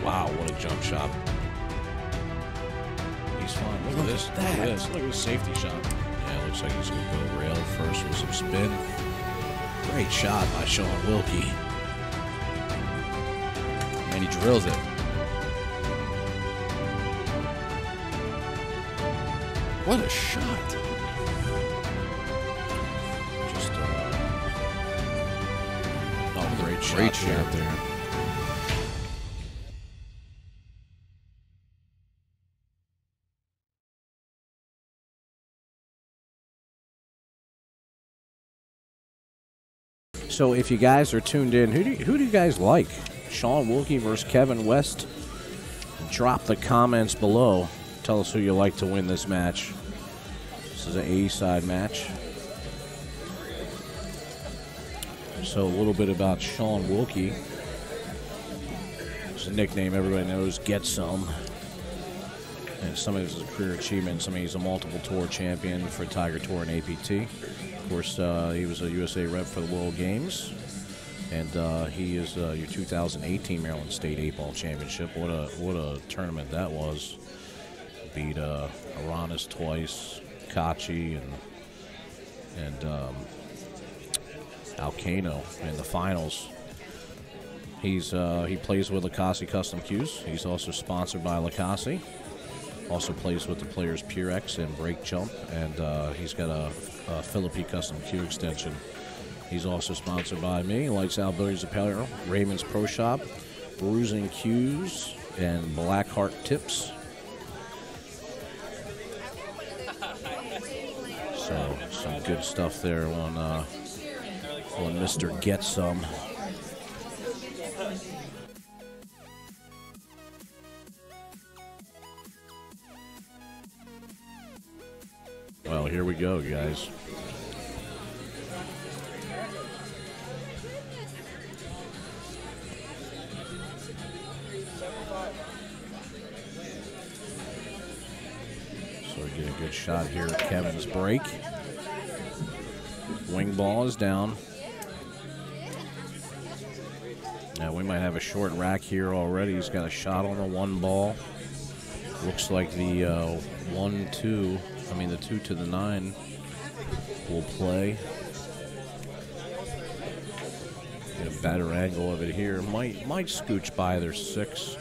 Wow, what a jump shot. He's fine. Look at this. Look at this. Look at this safety shot. Yeah, it looks like he's going to go rail first with some spin. Great shot by Shaun Wilkie. And he drills it. What a shot. Just great shot there. So if you guys are tuned in, who do you guys like? Shaun Wilkie versus Kevin West? Drop the comments below. Tell us who you like to win this match. This is an A-side match. So a little bit about Shaun Wilkie. It's a nickname everybody knows, Get Some. And some of his career achievements, I mean, he's a multiple tour champion for Tiger Tour and APT. Of course, he was a USA rep for the World Games. And he is your 2018 Maryland State 8-Ball Championship. What a tournament that was. Beat Aranis twice, Kachi, and Alcano in the finals. He plays with Lacassi Custom Cues. He's also sponsored by Lacassi. Also plays with the Players Purex and Brake Jump, and he's got a Philippi Custom Cue extension. He's also sponsored by me, Lights Out Billiards Apparel, Raymond's Pro Shop, Bruising Cues, and Blackheart Tips. So some good stuff there on Mr. Get Some. Well, here we go, guys. So we get a good shot here at Kevin's break. Wing ball is down. Now we might have a short rack here already. He's got a shot on the one ball. Looks like the 1-2, I mean the 2 to the 9 will play. Get a better angle of it here. Might scooch by their 6.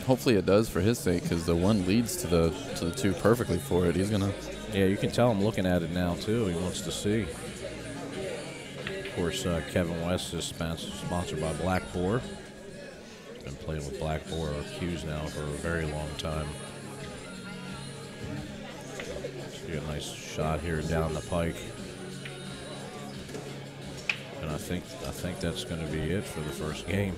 Hopefully it does for his sake, because the 1 leads to the 2 perfectly for it. He's gonna. Yeah, you can tell him looking at it now too. He wants to see. Of course, Kevin West is sponsored by Black Boar. Been playing with Black Boar cues now for a very long time. So you get a nice shot here down the pike. And I think that's going to be it for the first game.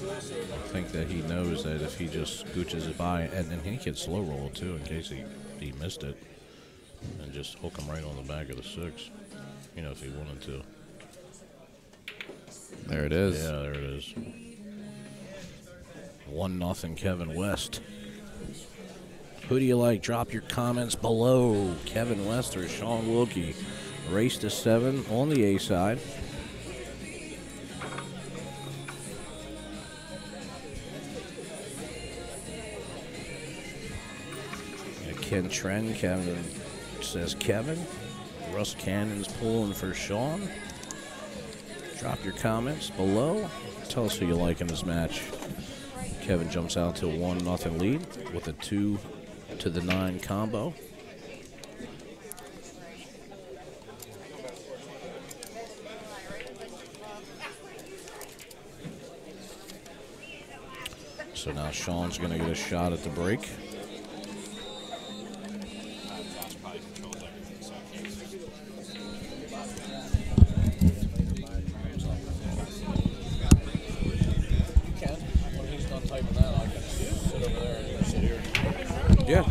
I think that he knows that if he just scooches it by, and then he can slow roll it too in case he missed it, and just hook him right on the back of the 6, you know, if he wanted to. There it is. Yeah, there it is. 1-0 Kevin West. Who do you like? Drop your comments below. Kevin West or Shaun Wilkie. Race to 7 on the A side. Ken Tren, Kevin says Kevin. Russ Cannon's pulling for Shaun. Drop your comments below. Tell us who you like in this match. Kevin jumps out to a 1-0 lead with a 2 to the 9 combo. So now Shaun's going to get a shot at the break. Yeah.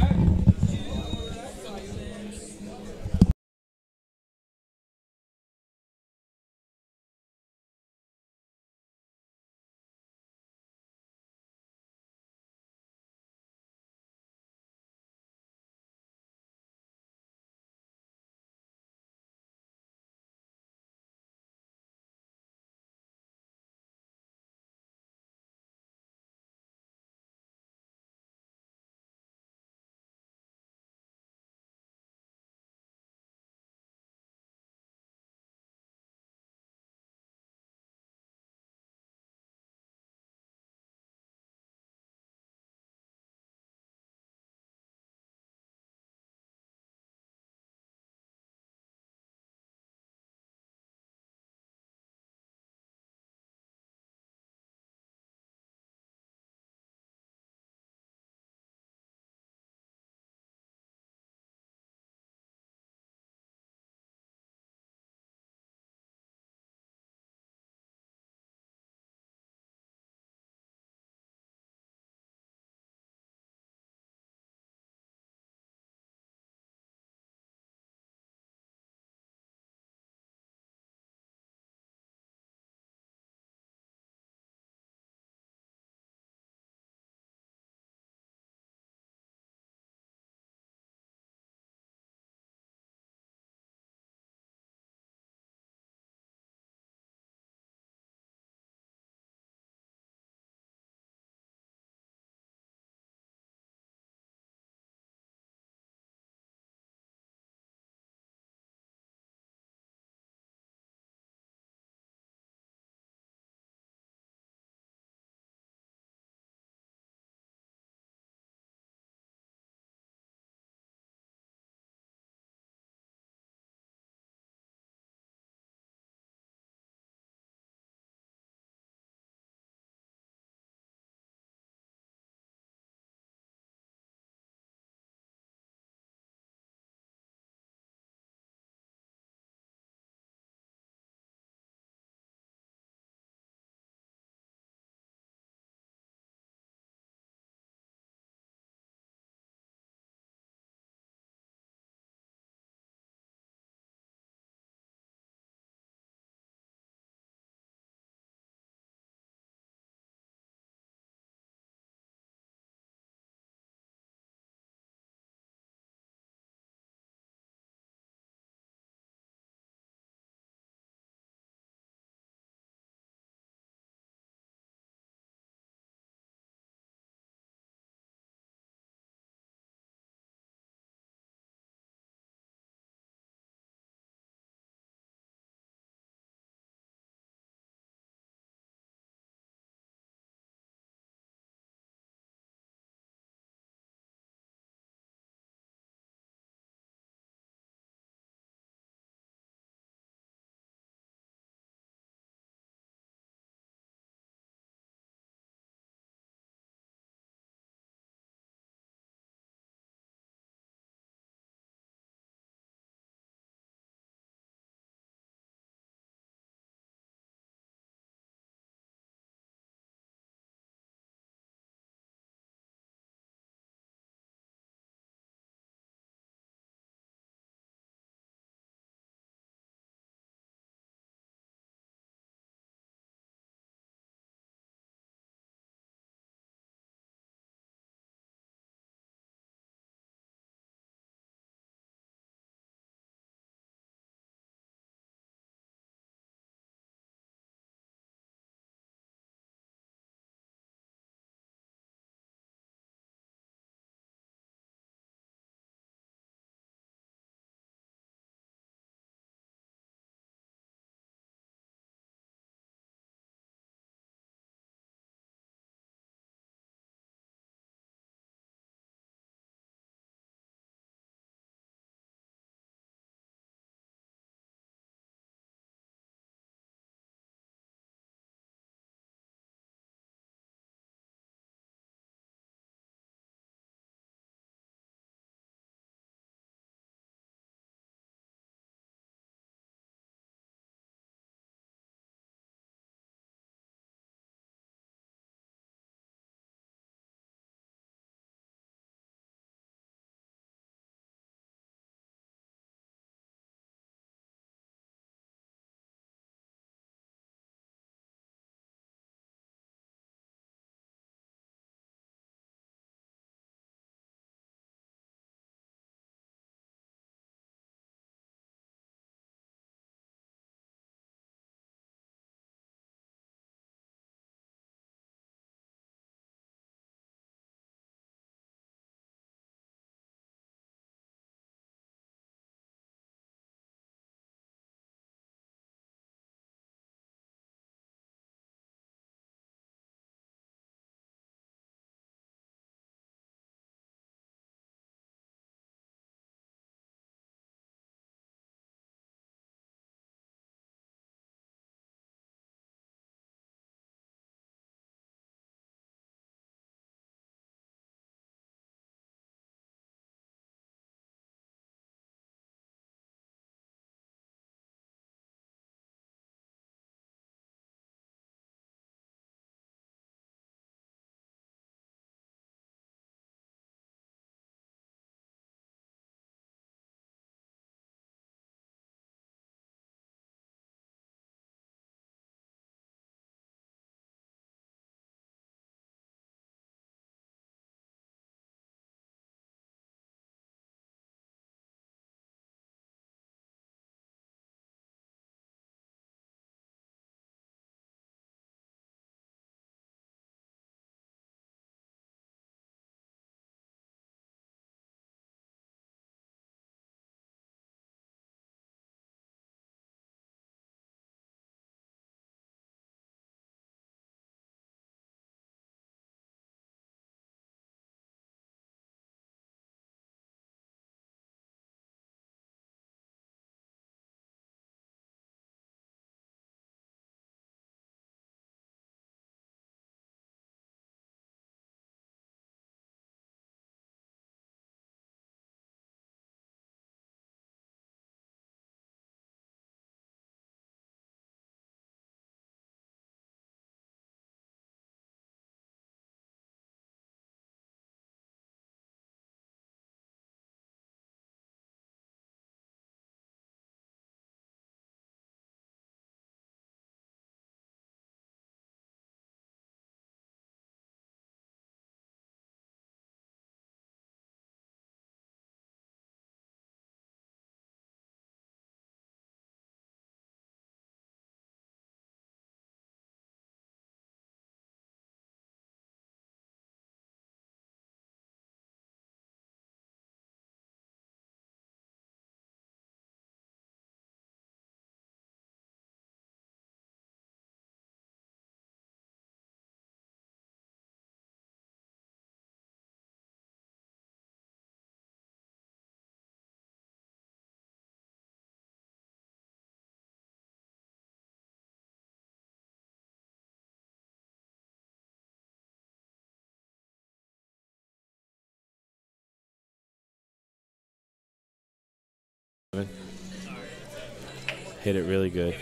hit it really good.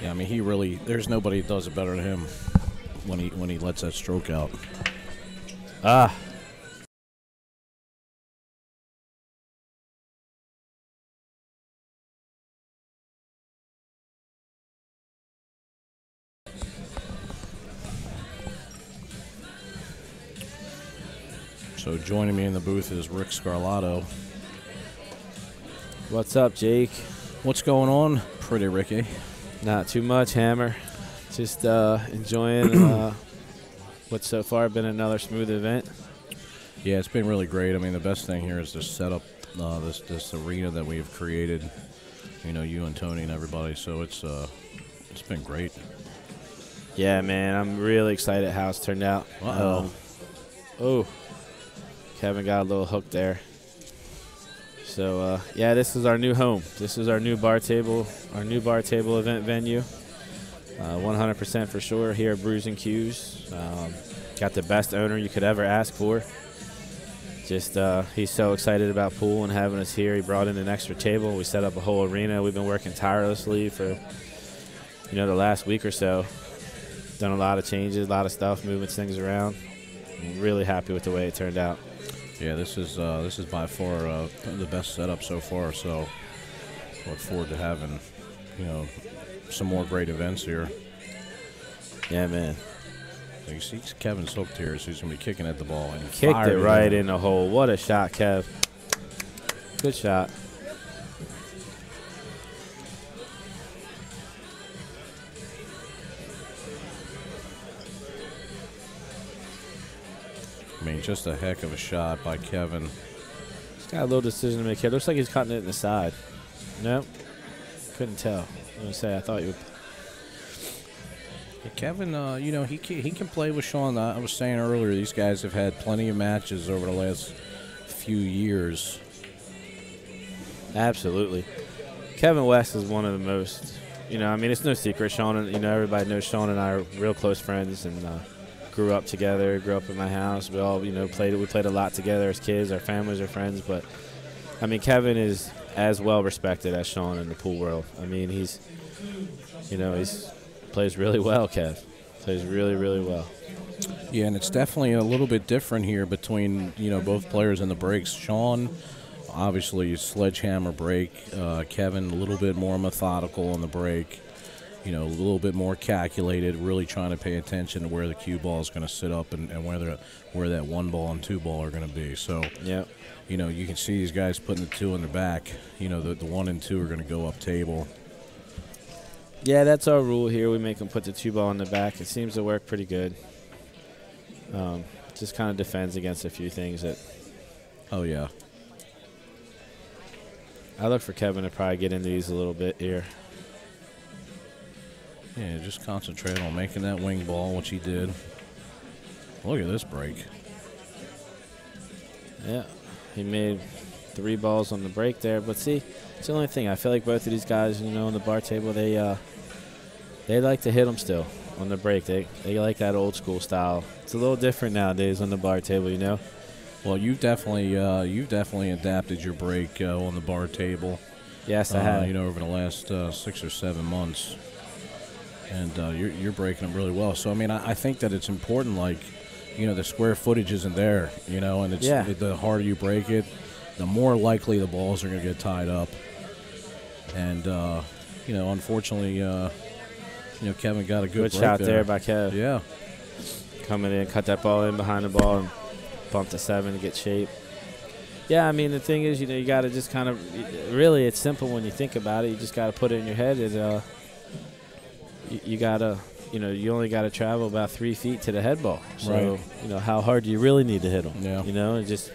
Yeah, I mean, he really, there's nobody that does it better than him when he lets that stroke out. Ah. So joining me in the booth is Rick Scarlato. What's up, Jake? What's going on, Pretty Ricky? Not too much, Hammer. Just enjoying what's so far been another smooth event. Yeah, it's been really great. I mean, the best thing here is to set up this arena that we've created. You know, you and Tony and everybody. So it's been great. Yeah, man, I'm really excited how it's turned out. Oh, Kevin got a little hook there. So yeah, this is our new home. This is our new bar table event venue. 100% for sure here at Brews and Q's. Got the best owner you could ever ask for. Just he's so excited about pool and having us here. He brought in an extra table. We set up a whole arena. We've been working tirelessly for the last week or so. Done a lot of changes, a lot of stuff, moving things around. I'm really happy with the way it turned out. Yeah, this is by far the best setup so far. So look forward to having some more great events here. Yeah, man. So you see Kevin's hooked here, so he's gonna be kicking at the ball and kicked it right in the hole. What a shot, Kev! Good shot. I mean, just a heck of a shot by Kevin. He's got a little decision to make here. Looks like he's cutting it in the side. Nope. Couldn't tell. I'm going to say I thought you would. Yeah, Kevin, he can play with Shaun. I was saying earlier, these guys have had plenty of matches over the last few years. Absolutely. Kevin West is one of the most, I mean, it's no secret. Shaun, and, everybody knows Shaun and I are real close friends and grew up together, grew up in my house. We all, played a lot together as kids. Our families are friends. But, I mean, Kevin is as well respected as Shaun in the pool world. I mean, he's plays really well, Kev. Plays really, really well. Yeah, and it's definitely a little bit different here between, both players in the breaks. Shaun, obviously, sledgehammer break. Kevin, a little bit more methodical on the break. A little bit more calculated, really trying to pay attention to where the cue ball is going to sit up and where that 1 ball and 2 ball are going to be. So, yeah, you can see these guys putting the 2 in the back. The 1 and 2 are going to go up table. Yeah, that's our rule here. We make them put the 2 ball in the back. It seems to work pretty good. Just kind of defends against a few things that. Oh, yeah. I look for Kevin to probably get into these a little bit here. Yeah, just concentrate on making that wing ball, which he did. Look at this break. Yeah, he made 3 balls on the break there. But see, it's the only thing. I feel like both of these guys, on the bar table, they like to hit them still on the break. They like that old school style. It's a little different nowadays on the bar table, Well, you've definitely adapted your break on the bar table. Yes, I have. Over the last 6 or 7 months. And you're breaking them really well. So, I mean, I think that it's important, like, the square footage isn't there, and it's the harder you break it, the more likely the balls are going to get tied up. And, unfortunately, Kevin got a good break shot there by Kev. Yeah. Coming in, cut that ball in behind the ball and bump to 7 to get shape. Yeah, I mean, the thing is, you got to just kind of, really, it's simple when you think about it. You just got to put it in your head. You gotta, you only gotta travel about 3 feet to the head ball. So, right. How hard do you really need to hit them? Yeah. It's just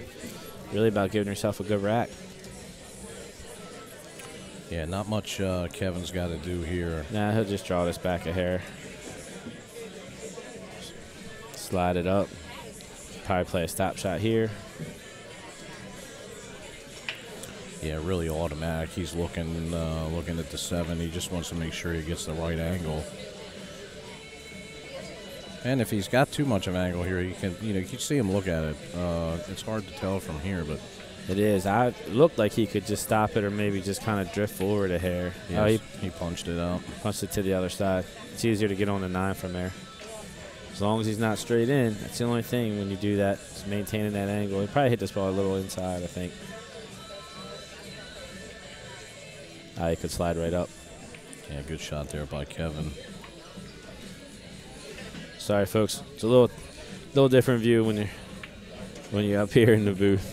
really about giving yourself a good rack. Yeah, not much Kevin's got to do here. Nah, he'll just draw this back a hair. Slide it up. Probably play a stop shot here. Yeah, really automatic. He's looking at the 7. He just wants to make sure he gets the right angle. And if he's got too much of an angle here, you can see him look at it. It's hard to tell from here, but It is. It looked like he could just stop it or maybe just kind of drift forward a hair. Yes, he punched it out. Punched it to the other side. It's easier to get on the 9 from there. As long as he's not straight in, that's the only thing when you do that, is maintaining that angle. He probably hit this ball a little inside, I think. He could slide right up. Yeah, good shot there by Kevin. Sorry, folks. It's a little different view when you're up here in the booth.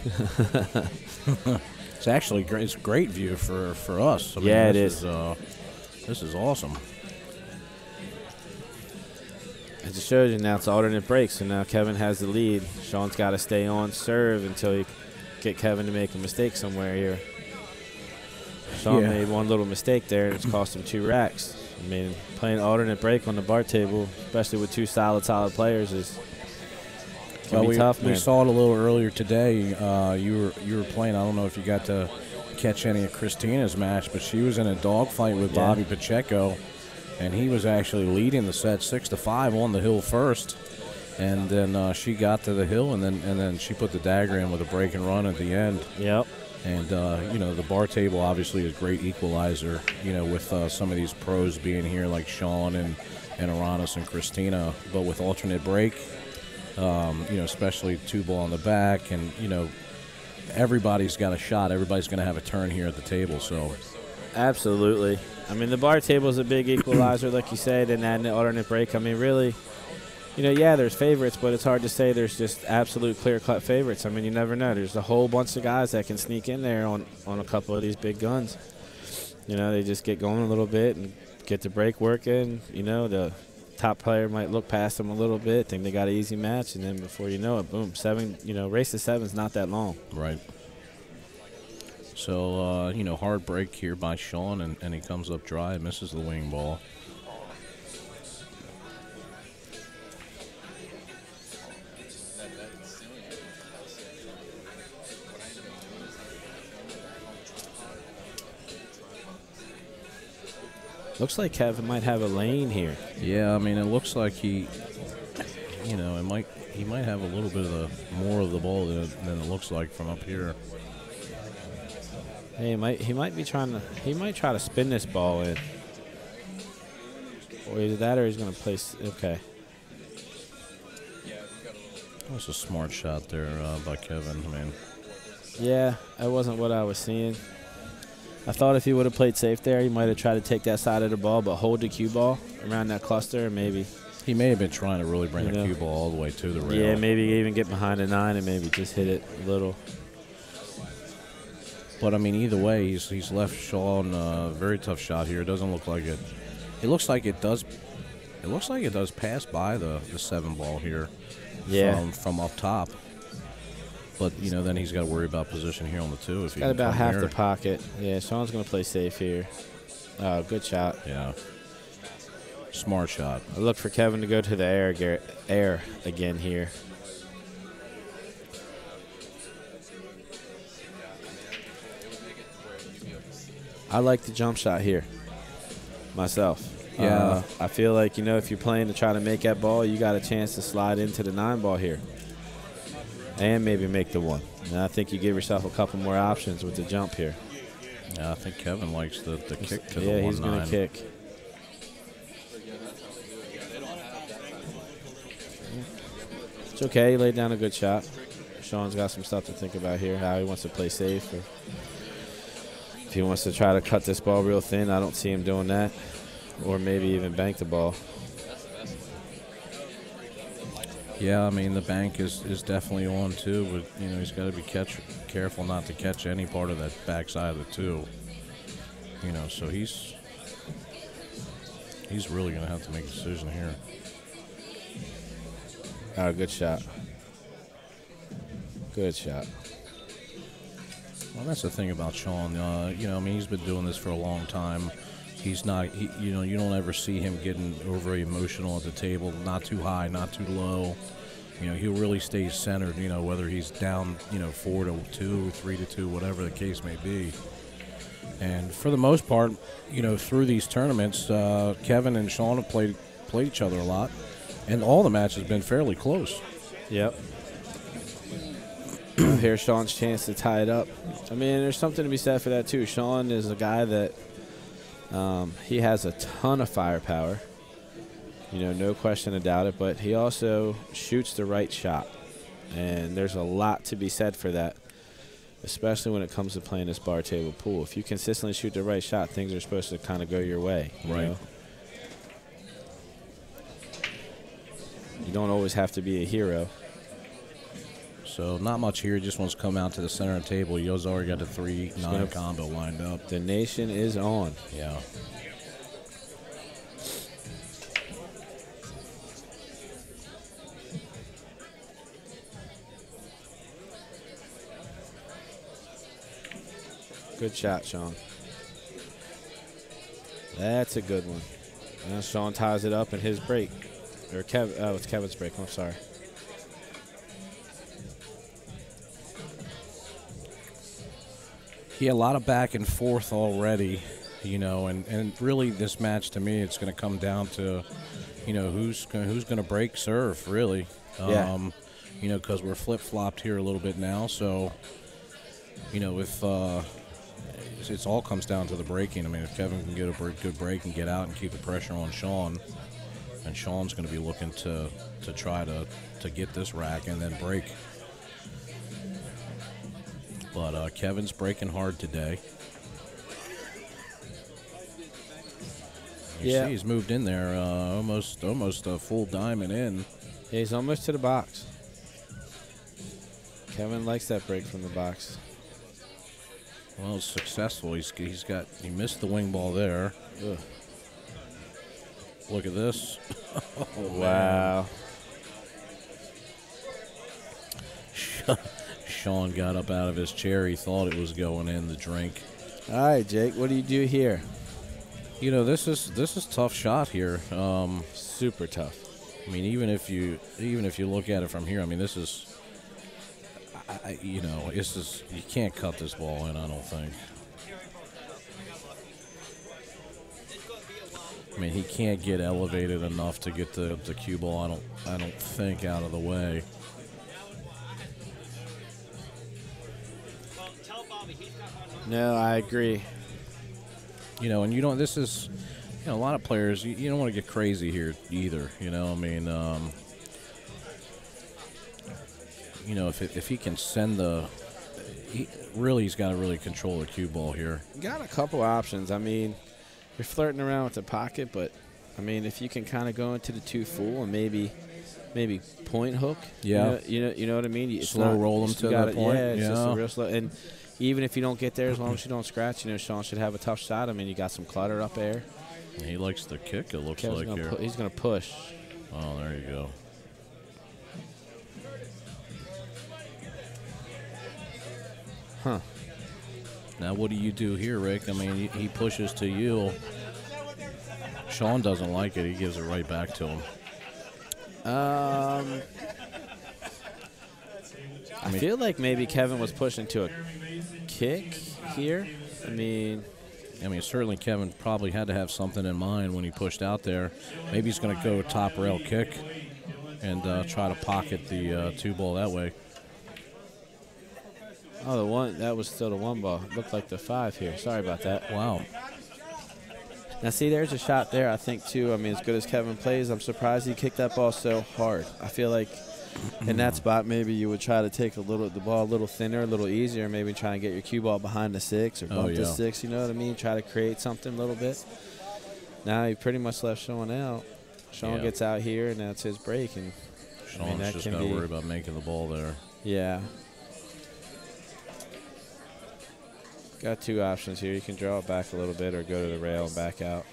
It's actually great. It's a great view for us. I mean, yeah, this is awesome. As it shows you now, it's alternate breaks, so now Kevin has the lead. Shaun's got to stay on serve until you get Kevin to make a mistake somewhere here. Shaun made one little mistake there, and it's cost him 2 racks. I mean, playing alternate break on the bar table, especially with 2 solid players, can be tough, man. We saw it a little earlier today. You were playing. I don't know if you got to catch any of Christina's match, but she was in a dogfight with Bobby Pacheco, and he was actually leading the set 6-5 on the hill first, and then she got to the hill, and then she put the dagger in with a break and run at the end. Yep. And, the bar table obviously is a great equalizer, with some of these pros being here like Shaun and Aranis and Christina. But with alternate break, especially 2-ball on the back, and, everybody's got a shot. Everybody's going to have a turn here at the table. So, absolutely. I mean, the bar table is a big equalizer, like you said, and adding the alternate break. I mean, really, there's favorites, but it's hard to say there's just absolute clear-cut favorites. I mean, you never know. There's a whole bunch of guys that can sneak in there on a couple of these big guns. They just get going a little bit and get the break working. The top player might look past them a little bit, think they got an easy match, and then before you know it, boom, 7. Race to 7's not that long. Right. So, hard break here by Shaun, and he comes up dry, misses the wing ball. Looks like Kevin might have a lane here. Yeah, I mean, it looks like he might have a little bit of more of the ball than it looks like from up here. Hey, he might try to spin this ball in. Or either that or he's going to place. Okay. That was a smart shot there by Kevin. I mean, yeah, that wasn't what I was seeing. I thought if he would have played safe there, he might have tried to take that side of the ball, but hold the cue ball around that cluster, and maybe. He may have been trying to really bring the cue ball all the way to the rail. Yeah, maybe even get behind the 9 and maybe just hit it a little. But I mean, either way, he's left Shaun a very tough shot here. It doesn't look like it. It looks like it does. It looks like it does pass by the 7-ball here. Yeah. From up top. But, then he's got to worry about position here on the 2. If he got about half the pocket. Yeah, Shaun's going to play safe here. Good shot. Yeah. Smart shot. I look for Kevin to go to the air again here. I like the jump shot here myself. Yeah. I feel like, if you're playing to try to make that ball, you got a chance to slide into the 9-ball here. And maybe make the 1. And I think you give yourself a couple more options with the jump here. Yeah, I think Kevin likes the kick to the 1-9. Yeah, he's going to kick. It's okay. He laid down a good shot. Shaun's got some stuff to think about here, how he wants to play safe. Or if he wants to try to cut this ball real thin, I don't see him doing that. Or maybe even bank the ball. Yeah, I mean, the bank is definitely on, too. But, he's got to be careful not to catch any part of that backside of the 2. So he's really going to have to make a decision here. Good shot. Good shot. Well, that's the thing about Shaun. He's been doing this for a long time. He's not, you don't ever see him getting over emotional at the table. Not too high, not too low. He'll really stay centered. Whether he's down, 4-2, 3-2, whatever the case may be. And for the most part, through these tournaments, Kevin and Shaun have played each other a lot, and all the matches have been fairly close. Yep. here's Shaun's chance to tie it up. I mean, there's something to be said for that, too. Shaun is a guy that he has a ton of firepower. You know, no question about it. But he also shoots the right shot. And there's a lot to be said for that, especially when it comes to playing this bar table pool. If you consistently shoot the right shot, things are supposed to kind of go your way. You know? You don't always have to be a hero. So not much here. Just wants to come out to the center of the table. Yo's already got the 3-9 combo lined up. The nation is on. Yeah. Good shot, Shaun. That's a good one. Now Shaun ties it up in his break. Or it's Kevin's break. I'm sorry. Yeah, a lot of back and forth already, you know, and really this match to me, it's going to come down to, you know, who's going to break serve, really. You know, because we're flip-flopped here a little bit now, so, you know, if it all comes down to the breaking. I mean, if Kevin can get a good break and get out and keep the pressure on Shaun, and Shaun's going to be looking to try to get this rack and then break. But Kevin's breaking hard today. You see he's moved in there almost a full diamond in. Yeah, he's almost to the box. Kevin likes that break from the box. Well, it's successful. He missed the wing ball there. Ugh. Look at this. Oh, wow. Shaun got up out of his chair. He thought it was going in the drink. All right, Jake, what do you do here? You know, this is tough shot here. Super tough. I mean, even if you look at it from here, I mean, this is, you know, you can't cut this ball in. I don't think. I mean, he can't get elevated enough to get the cue ball. I don't think out of the way. No, I agree. You know, and you don't. This is, you know, a lot of players. You don't want to get crazy here either. You know, I mean, you know, if he can send he's got to really control the cue ball here. Got a couple options. I mean, you're flirting around with the pocket, but I mean, if you can kind of go into the 2 full and maybe point hook. Yeah. You know what I mean. It's slow roll him to the point. Yeah, it's just a real slow. And even if you don't get there, as long as you don't scratch, you know, Shaun should have a tough shot. I mean, you got some clutter up there. He likes the kick, it looks Kevin's like here. He's going to push. Oh, there you go. Huh. Now, what do you do here, Rick? I mean, he pushes to you. Shaun doesn't like it. He gives it right back to him. I feel like maybe Kevin was pushing to a kick here. I mean, certainly Kevin probably had to have something in mind when he pushed out there. Maybe he's going to go top rail kick and try to pocket the 2 ball that way. Oh, that was still the 1 ball. It looked like the 5 here. Sorry about that. Wow. Now, see, there's a shot there, I think, too. I mean, as good as Kevin plays, I'm surprised he kicked that ball so hard. I feel like in that spot, maybe you would try to take the ball a little thinner, a little easier, maybe try and get your cue ball behind the 6 or bump the 6, you know what I mean? Try to create something a little bit. Now he pretty much left Shaun out. Shaun gets out here, and now it's his break. And Shaun's just got to worry about making the ball there. Yeah. Got 2 options here. You can draw it back a little bit or go to the rail and back out.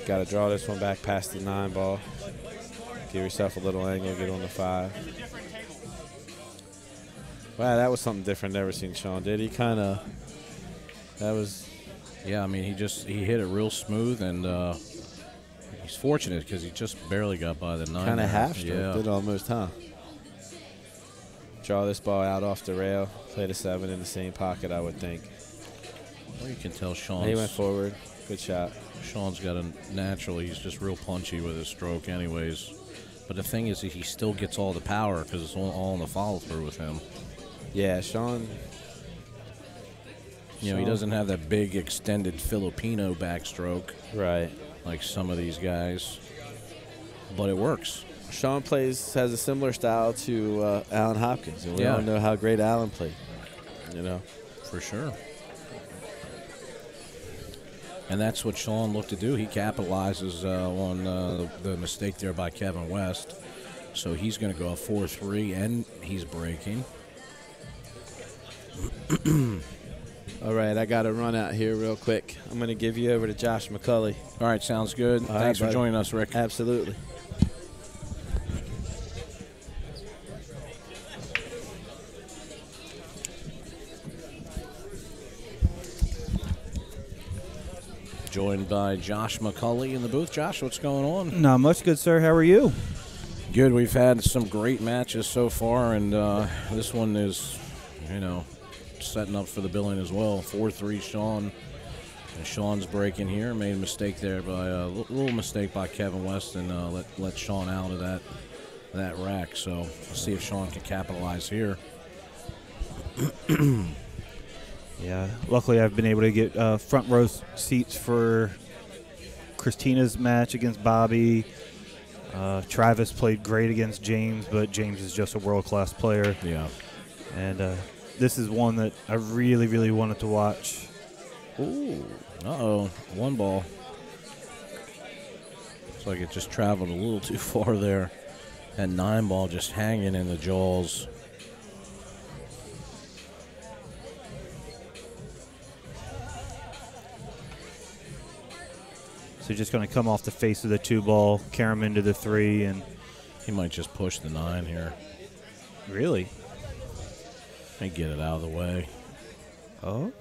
Got to draw this one back past the 9 ball. Give yourself a little angle, get on the 5. Wow, that was something different. Never seen Shaun. Did he that was. Yeah, I mean, he hit it real smooth, and he's fortunate because he just barely got by the 9. Kind of half-stroked it almost, huh? Draw this ball out off the rail, play the 7 in the same pocket, I would think. Well, you can tell Shaun. He went forward. Good shot. Shaun's got he's just real punchy with his stroke anyways. But the thing is, he still gets all the power because it's all in the follow through with him. Yeah, Shaun. You know, he doesn't have that big extended Filipino backstroke Right. like some of these guys, but it works. Shaun has a similar style to Allen Hopkins, and we Yeah. all know how great Allen played. You know, For sure. And that's what Shaun looked to do. He capitalizes on the mistake there by Kevin West. So he's going to go 4-3, and he's breaking. all right, I got to run out here real quick. I'm going to give you over to Josh McCulley. All right, sounds good. All Thanks right, for buddy. joining us, Rick. Absolutely. Joined by Josh McCulley in the booth. Josh, what's going on? Not much, good sir. How are you? Good. We've had some great matches so far, and this one is, you know, setting up for the billing as well. 4-3 Shaun. And Shaun's breaking here. Made a mistake there by a little mistake by Kevin West, and let Shaun out of that rack. So we'll see if Shaun can capitalize here. Yeah. Luckily, I've been able to get front row seats for Christina's match against Bobby. Travis played great against James, but James is just a world-class player. Yeah. And this is one that I really, really wanted to watch. Ooh. Uh-oh. One ball. Looks like it just traveled a little too far there. And 9 ball just hanging in the jaws. So just going to come off the face of the 2 ball, carry him into the 3, and He might just push the 9 here really? and get it out of the way. Oh.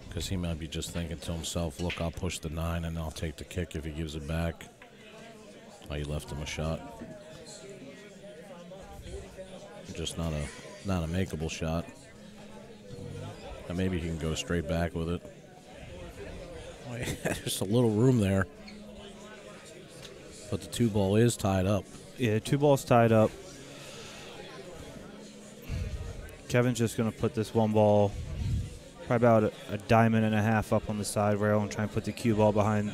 Because he might be just thinking to himself, look, I'll push the 9 and I'll take the kick if he gives it back. Oh, you left him a shot. Just not a makeable shot. And maybe he can go straight back with it. Oh, yeah, just a little room there. But the 2 ball is tied up. Yeah, 2 balls tied up. Kevin's just going to put this 1 ball probably about a diamond and a half up on the side rail and try and put the cue ball behind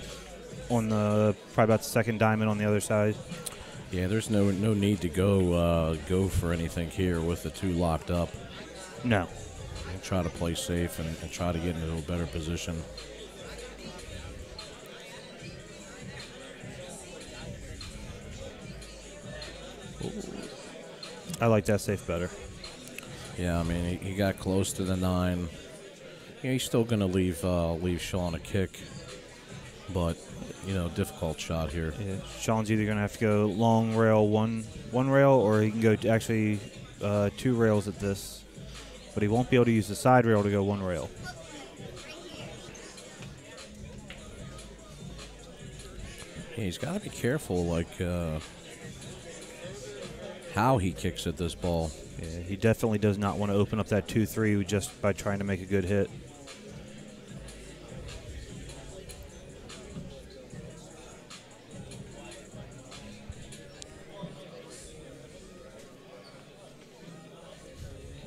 on the probably about the 2nd diamond on the other side. Yeah, there's no need to go for anything here with the 2 locked up. No. Try to play safe and try to get into a better position. I like that safe better. Yeah, I mean, he got close to the 9. Yeah, he's still going to leave Shaun a kick, but, you know, difficult shot here. Yeah, Shaun's either going to have to go long rail, one rail, or he can go actually 2 rails at this. But he won't be able to use the side rail to go 1 rail. Yeah, he's got to be careful, like, how he kicks at this ball. Yeah, he definitely does not want to open up that 2-3 just by trying to make a good hit.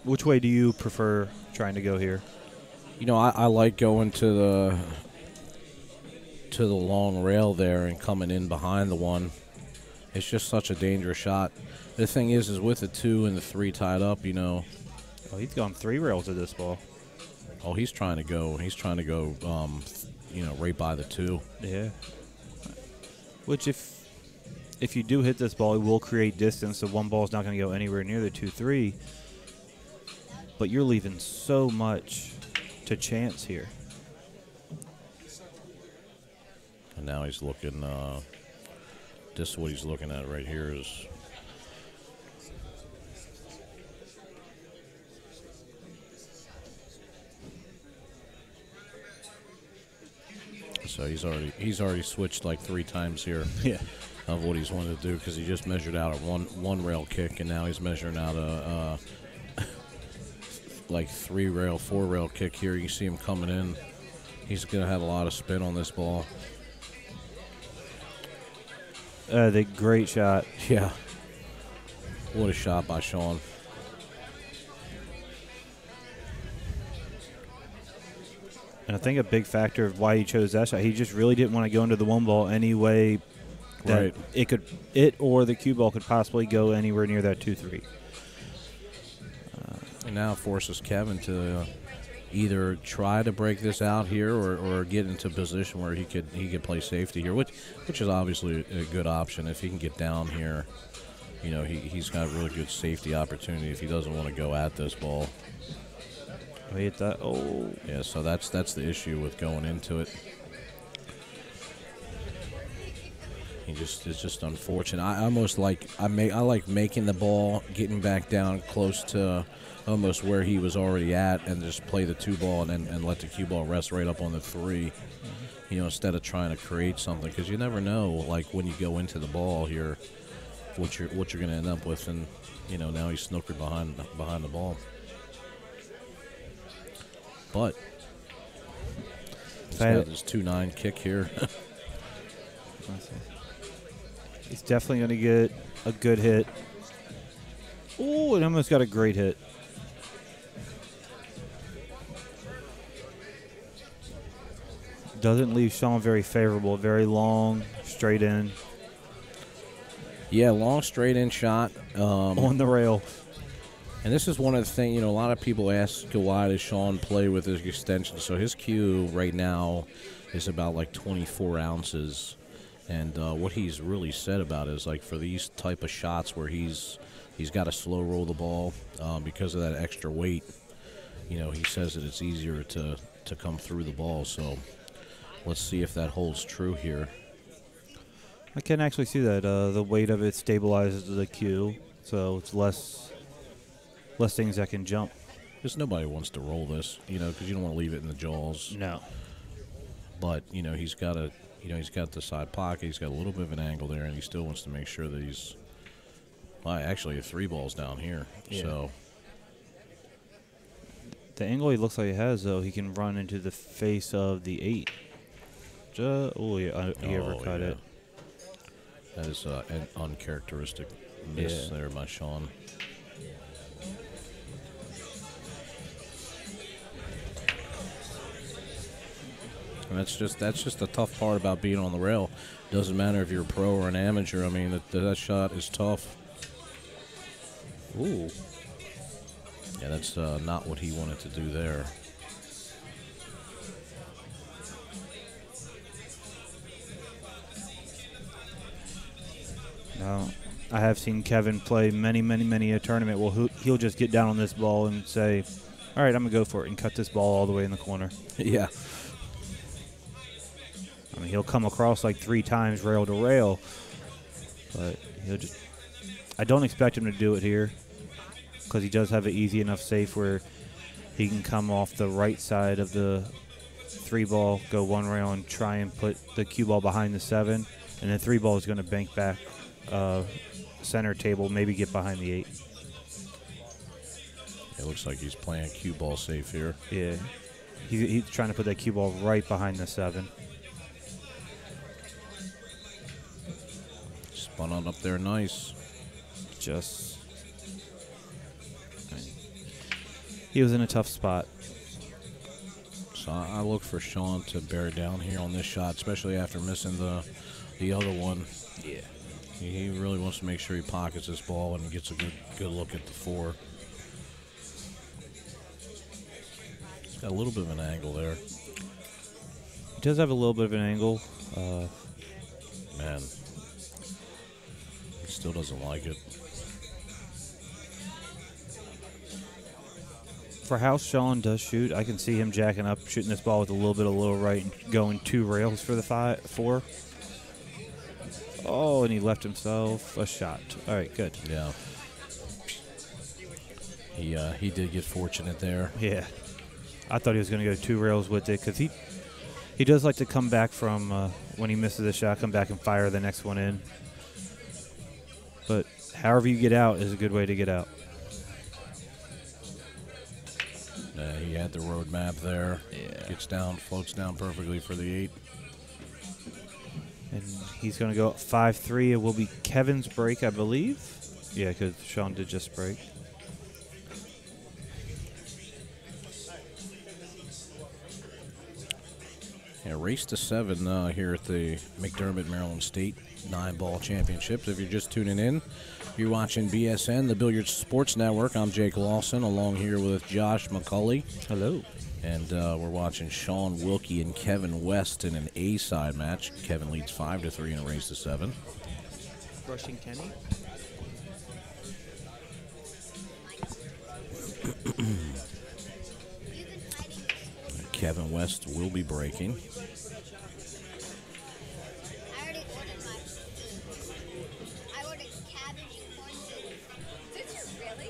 Which way do you prefer trying to go here? You know, I like going to the long rail there and coming in behind the 1. It's just such a dangerous shot. The thing is with the 2 and the 3 tied up, you know. Oh, he's gone 3 rails at this ball. Oh, he's trying to go, you know, right by the 2. Yeah. Which if you do hit this ball, it will create distance. So 1 ball is not going to go anywhere near the 2-3. But you're leaving so much to chance here. And now he's looking, this is what he's looking at right here is. So he's already switched like 3 times here. Yeah. Of what he's wanted to do because he just measured out a one rail kick and now he's measuring out a like 3 rail, 4 rail kick here. You can see him coming in. He's going to have a lot of spin on this ball. The great shot. Yeah. What a shot by Shaun. And I think a big factor of why he chose that shot, he just really didn't want to go into the one ball any way that it or the cue ball could possibly go anywhere near that 2-3. And now it forces Kevin to either try to break this out here or get into a position where he could play safety here, which is obviously a good option. If he can get down here, you know, he's got a really good safety opportunity if he doesn't want to go at this ball. Oh, he hit that. Oh. Yeah, so that's the issue with going into it. It's just unfortunate. I almost like I like making the ball, getting back down close to almost where he was already at, and just play the 2 ball and let the cue ball rest right up on the 3. You know, instead of trying to create something, because you never know, like when you go into the ball here, what you're going to end up with, and you know now he's snookered behind the ball. But he's got his 2-9 kick here. He's definitely going to get a good hit. Oh, it almost got a great hit. Doesn't leave Shaun very favorable. Very long, straight in. Yeah, long straight in shot. On the rail. And this is one of the things, you know, a lot of people ask why does Shaun play with his extension. So his cue right now is about like 24 ounces. And what he's really said about it is like for these type of shots where he's got to slow roll the ball because of that extra weight, you know, he says that it's easier to come through the ball. So let's see if that holds true here. I can actually see that. The weight of it stabilizes the cue, so it's less things that can jump. Because nobody wants to roll this, you know, because you don't want to leave it in the jaws. No. But, you know, he's got the side pocket. He's got a little bit of an angle there, and he still wants to make sure that he's actually a 3 ball's down here. Yeah. So the angle he looks like he has, though, he can run into the face of the 8. He overcut it. That is an uncharacteristic miss there by Shaun. And that's just the tough part about being on the rail. Doesn't matter if you're a pro or an amateur. I mean, that shot is tough. Ooh. Yeah, that's not what he wanted to do there. No, I have seen Kevin play many a tournament. Well, he'll just get down on this ball and say, all right, I'm going to go for it, and cut this ball all the way in the corner. Yeah. I mean, he'll come across like 3 times rail to rail, but he'll just – I don't expect him to do it here because he does have an easy enough safe where he can come off the right side of the 3 ball, go 1 rail, and try and put the cue ball behind the 7, and the 3 ball is going to bank back center table, maybe get behind the 8. It looks like he's playing cue ball safe here. Yeah. He's trying to put that cue ball right behind the 7. Spun on up there nice. He was in a tough spot. So I look for Shaun to bear down here on this shot, especially after missing the other one. Yeah. He really wants to make sure he pockets this ball and gets a good look at the 4. He's got a little bit of an angle there. He does have a little bit of an angle. Man. He still doesn't like it. For how Shaun does shoot, I can see him jacking up, shooting this ball with a little bit of low right and going 2 rails for the 4. Oh, and he left himself a shot. All right, good. Yeah. He did get fortunate there. Yeah. I thought he was going to go 2 rails with it because he does like to come back from when he misses a shot, come back and fire the next one in. But however you get out is a good way to get out. He had the road map there. Yeah. Gets down, floats down perfectly for the 8. And he's going to go up 5-3. It will be Kevin's break, I believe. Yeah, because Shaun did just break. Yeah, race to 7 here at the McDermott Maryland State 9-ball championships. If you're just tuning in, you're watching BSN, the Billiards Sports Network. I'm Jake Lawson, along here with Josh McCulley. Hello. And we're watching Shaun Wilkie and Kevin West in an A-side match. Kevin leads 5-3 in a race to 7. Rushing Kenny. Kevin West will be breaking. I already ordered my food. I ordered cabbage and corn soup. Did you really?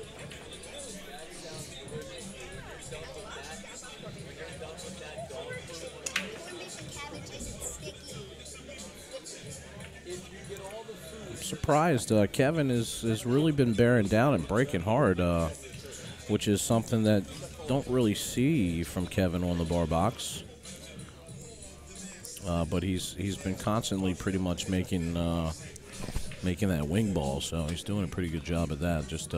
Corned beef and cabbage isn't sticky. I'm surprised. Kevin has really been bearing down and breaking hard, which is something that don't really see from Kevin on the bar box. But he's been constantly pretty much making that wing ball, so he's doing a pretty good job at that. Just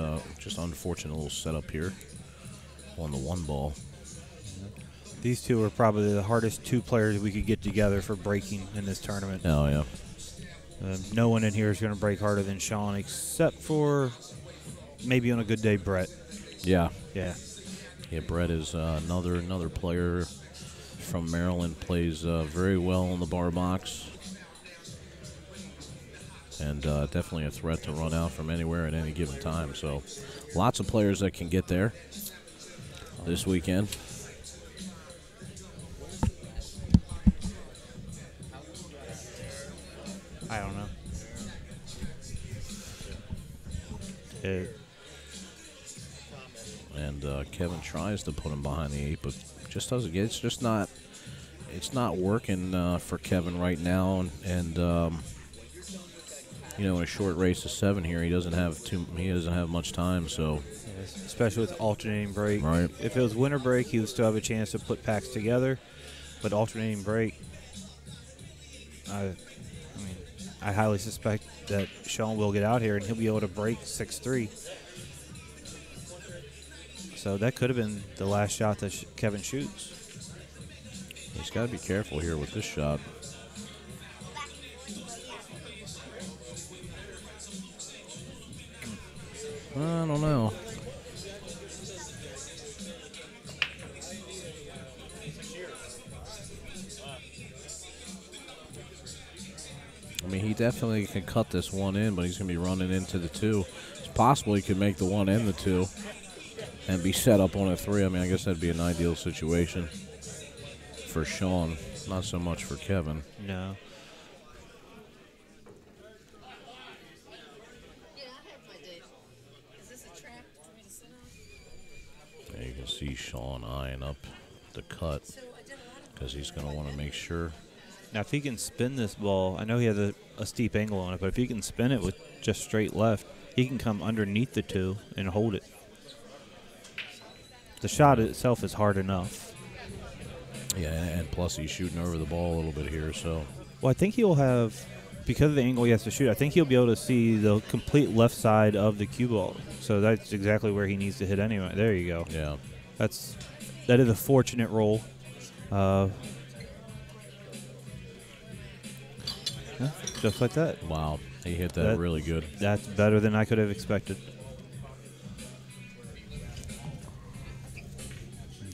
unfortunate little setup here on the 1 ball. These two are probably the hardest 2 players we could get together for breaking in this tournament. Oh, yeah. No one in here is going to break harder than Shaun, except for maybe on a good day, Brett. Yeah. Yeah. Yeah, Brett is another player from Maryland, plays very well on the bar box. And definitely a threat to run out from anywhere at any given time. So lots of players that can get there this weekend. I don't know. And Kevin tries to put him behind the 8, but just doesn't get. It's just not. It's not working for Kevin right now, and in a short race of 7 here, he doesn't have much time. So, yes, especially with alternating break. Right. If it was winter break, he would still have a chance to put packs together, but alternating break, I highly suspect that Shaun will get out here and he'll be able to break 6-3. So that could have been the last shot that Kevin shoots. he's got to be careful here with this shot. I don't know. I mean, he definitely can cut this 1 in, but he's going to be running into the 2. It's possible he could make the 1 and the 2 and be set up on a 3. I mean, I guess that'd be an ideal situation for Shaun, not so much for Kevin. No. Yeah, you can see Shaun eyeing up the cut because he's going to want to make sure. Now, if he can spin this ball, I know he has a steep angle on it, but if he can spin it with just straight left, he can come underneath the 2 and hold it. The shot itself is hard enough. Yeah, and plus he's shooting over the ball a little bit here, so. Well, I think he'll have, because of the angle he has to shoot, I think he'll be able to see the complete left side of the cue ball. So that's exactly where he needs to hit anyway. There you go. Yeah. That is a fortunate roll. Yeah, just like that. Wow, he hit that really good. That's better than I could have expected.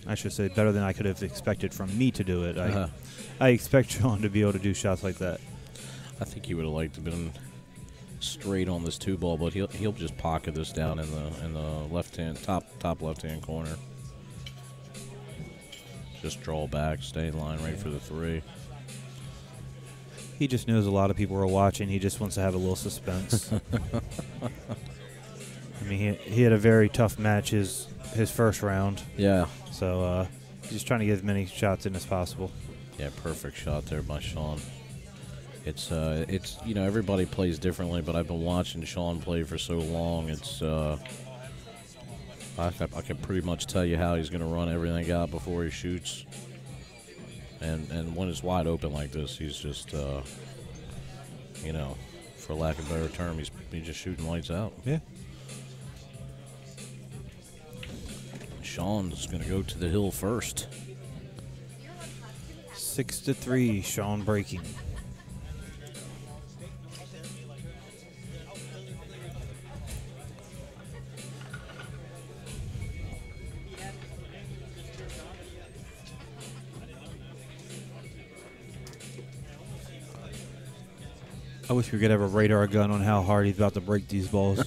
I should say better than I could have expected from me to do it. I expect Shaun to be able to do shots like that. I think he would have liked to have been straight on this 2 ball, but he'll just pocket this down in the left hand top left hand corner. Just draw back, stay in line, right for the 3. He just knows a lot of people are watching. He just wants to have a little suspense. I mean, he had a very tough match his first round. Yeah. So he's just trying to get as many shots in as possible. Yeah, perfect shot there by Shaun. It's everybody plays differently, but I've been watching Shaun play for so long. It's I can pretty much tell you how he's going to run everything out before he shoots. And when it's wide open like this, he's just you know, for lack of a better term, he's just shooting lights out. Yeah. Shaun's going to go to the hill first. 6-3, Shaun breaking. I wish we could have a radar gun on how hard he's about to break these balls.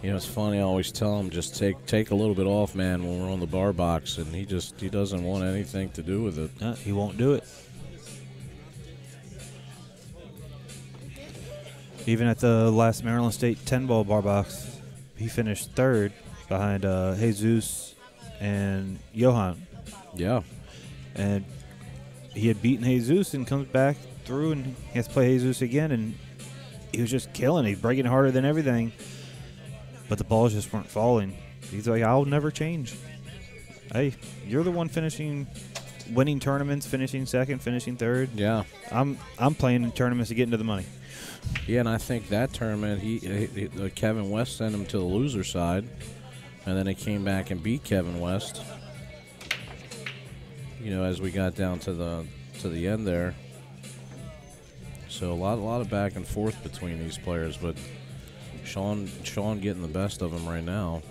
You know, it's funny. I always tell him just take a little bit off, man, when we're on the bar box, and he doesn't want anything to do with it. He won't do it. Even at the last Maryland State 10-ball bar box, he finished third behind Jesus and Johan. Yeah. And he had beaten Jesus and comes back through and he has to play Jesus again, and he was just killing. He's breaking harder than everything, but the balls just weren't falling. He's like, I'll never change. Hey, you're the one winning tournaments, finishing second, finishing third. Yeah. I'm playing in tournaments to get into the money. Yeah, and I think that tournament, Kevin West sent him to the loser side, and then he came back and beat Kevin West. You know, as we got down to the end there. So a lot of back and forth between these players, but Shaun getting the best of him right now.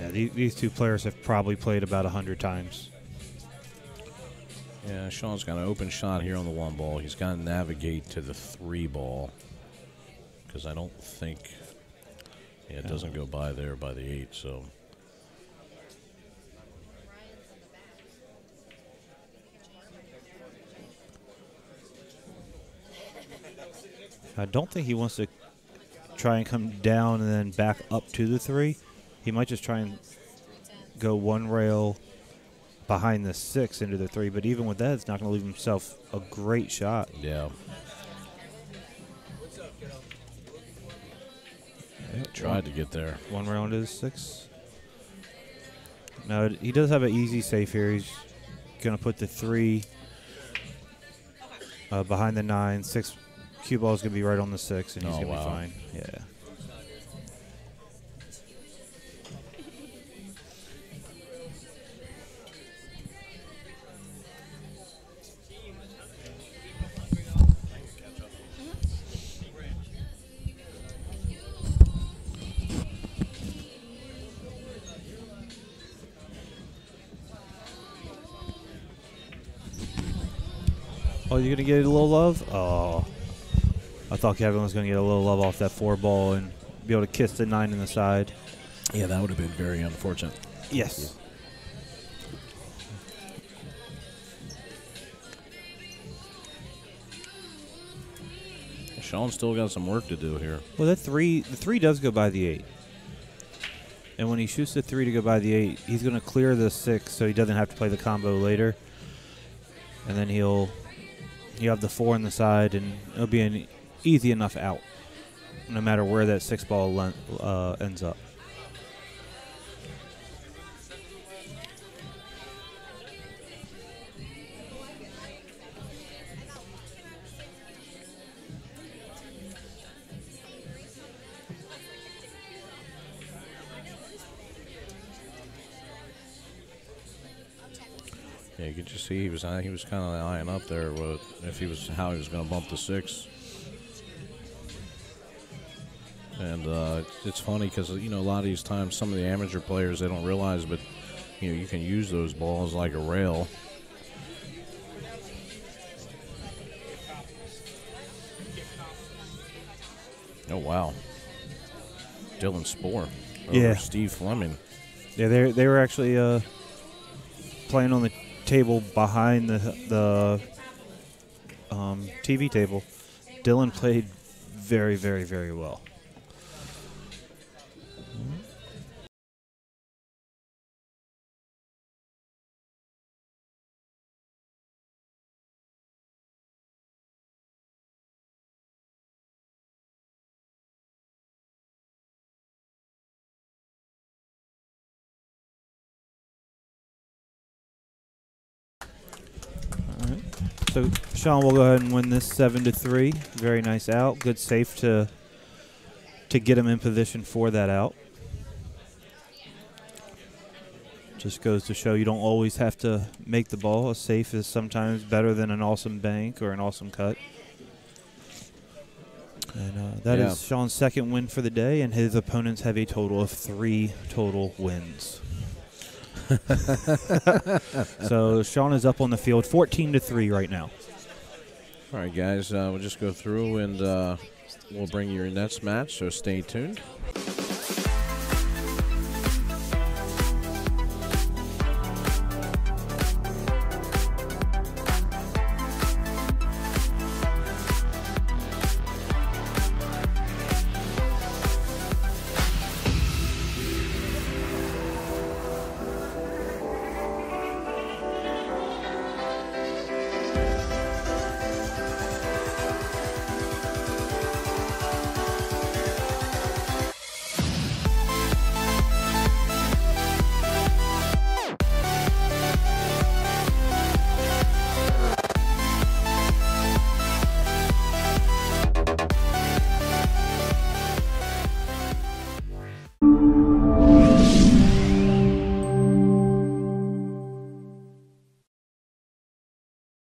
Yeah, these two players have probably played about 100 times. Yeah, Shaun's got an open shot here on the 1 ball. He's got to navigate to the 3 ball because I don't think it doesn't go by there by the 8. So. I don't think he wants to try and come down and then back up to the 3. He might just try and go 1 rail behind the 6 into the 3. But even with that, it's not going to leave himself a great shot. Yeah. Tried to get there. 1 rail into the 6. No, he does have an easy safe here. He's going to put the 3 behind the 9. 6 cue ball is going to be right on the 6, and he's going to be fine. Yeah. Oh, you're going to get a little love? Oh. I thought Kevin was going to get a little love off that 4 ball and be able to kiss the 9 in the side. Yeah, that would have been very unfortunate. Yes. Shaun's still got some work to do here. Well, the 3 does go by the 8. And when he shoots the 3 to go by the 8, he's going to clear the 6 so he doesn't have to play the combo later. And then he'll have the 4 on the side, and it'll be an easy enough out, no matter where that 6 ball ends up. Yeah, you could just see he was kind of eyeing up there how he was going to bump the 6. And it's funny because, you know, a lot of these times some of the amateur players, they don't realize, but, you know, you can use those balls like a rail. Oh, wow. Dylan Spohr over Steve Fleming. Yeah, they were actually playing on the table behind the TV table. Dylan played very, very, very well. So Shaun will go ahead and win this 7-3. Very nice out. Good save to get him in position for that out. Just goes to show you don't always have to make the ball. A safe is sometimes better than an awesome bank or an awesome cut. And that is Shaun's second win for the day, and his opponents have a total of 3 total wins. So Shaun is up on the field 14-3 right now. All right, guys, we'll just go through and we'll bring you your next match, so stay tuned.